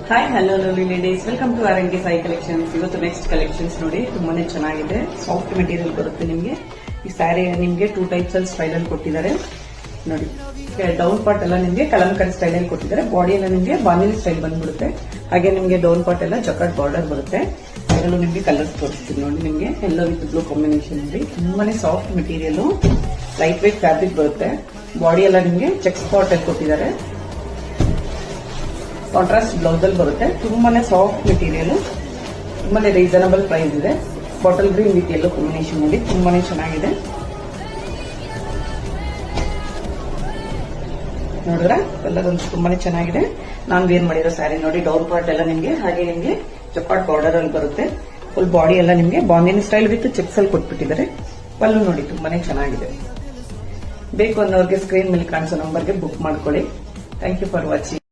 Hi hello lovely ladies, welcome to R and K Sai collections. ಇವತ್ತು next collections ನೋಡಿ, ತುಂಬಾನೇ ಚೆನ್ನಾಗಿದೆ. ಸಾಫ್ಟ್ ಮೆಟೀರಿಯಲ್ ಬರುತ್ತೆ ನಿಮಗೆ. ಈ ಸ್ಯಾರಿ ನಿಮಗೆ 2 ಟೈಪ್ಸ್ ಅಲ್ಲಿ ಸ್ಟೈಲ್ ಅಲ್ಲಿ ಕೊಟ್ಟಿದ್ದಾರೆ ನೋಡಿ. ಡೌನ್ ಪಾರ್ಟ್ ಎಲ್ಲ ನಿಮಗೆ ಕಲಂಕರಿ ಸ್ಟೈಲ್ ಅಲ್ಲಿ ಕೊಟ್ಟಿದ್ದಾರೆ. ಬಾಡಿ ಎಲ್ಲ ನಿಮಗೆ ಬಾಂದಿನಿ ಸ್ಟೈಲ್ ಬಂದ್ಬಿಡುತ್ತೆ. ಹಾಗೆ ನಿಮಗೆ ಡೌನ್ ಪಾರ್ಟ್ ಎಲ್ಲ ಜಕಾರ್ಡ್ ಬಾರ್ಡರ್ ಬರುತ್ತೆ. ಅದರಲ್ಲೂ ನಿಮಗೆ ಕಲರ್ಸ್ ತೋರಿಸ್ತೀನಿ ನೋಡಿ. ನಿಮಗೆ ಎಲ್ಲೋ ವಿತ್ ಬ್ಲೂ ಕಾಂಬಿನೇಷನ್ ನೋಡಿ. ತುಂಬಾನೇ soft material, light weight fabric ಬರುತ್ತೆ. ಬಾಡಿ ಎಲ್ಲ ನಿಮಗೆ ಚೆಕ್ ಸ್ಪಾಟ್ ಅಲ್ಲಿ ಕೊಟ್ಟಿದ್ದಾರೆ. ಕಾಂಟ್ರಾಸ್ಟ್ ಬ್ಲೌಸ್ ಅಲ್ಲಿ ಬರುತ್ತೆ. ತುಂಬಾನೇ ಸಾಫ್ಟ್ ಮೆಟೀರಿಯಲ್, ತುಂಬಾನೇ ರೀಸನಬಲ್ ಪ್ರೈಸ್ ಇದೆ. Bottle green with yellow combination ನೋಡಿ, ತುಂಬಾನೇ ಚೆನ್ನಾಗಿದೆ. ನೋಡಿದ್ರ ಕಲರ್ ಒಂದು ತುಂಬಾನೇ ಚೆನ್ನಾಗಿದೆ. ನಾನು ವೇರ್ ಮಾಡಿರೋ ಸ್ಯಾರಿ ನೋಡಿ. ಡೌನ್ ಪಾರ್ಟ್ ಎಲ್ಲ ನಿಮಗೆ ಹಾಗೆ ನಿಮಗೆ ಜಕಾರ್ಡ್ ಬಾರ್ಡರ್ ಅಲ್ಲಿ ಬರುತ್ತೆ. ಫುಲ್ ಬಾಡಿ ಎಲ್ಲ ನಿಮಗೆ ಬಾಂದಿನಿ ಸ್ಟೈಲ್ ವಿತ್ ಚೆಕ್ಸ್ ಅಲ್ಲಿ ಕೊಟ್ಬಿಟ್ಟಿದ್ದಾರೆ. ಪಲ್ಲು ನೋಡಿ, ತುಂಬಾನೇ ಚೆನ್ನಾಗಿದೆ. ಬೇಕು ಅನ್ನೋರಿಗೆ ಸ್ಕ್ರೀನ್ ಮೇಲೆ ಕಾಣಿಸೋ ನಂಬರ್ಗೆ ಬುಕ್ ಮಾಡ್ಕೊಳ್ಳಿ. Thank you for watching.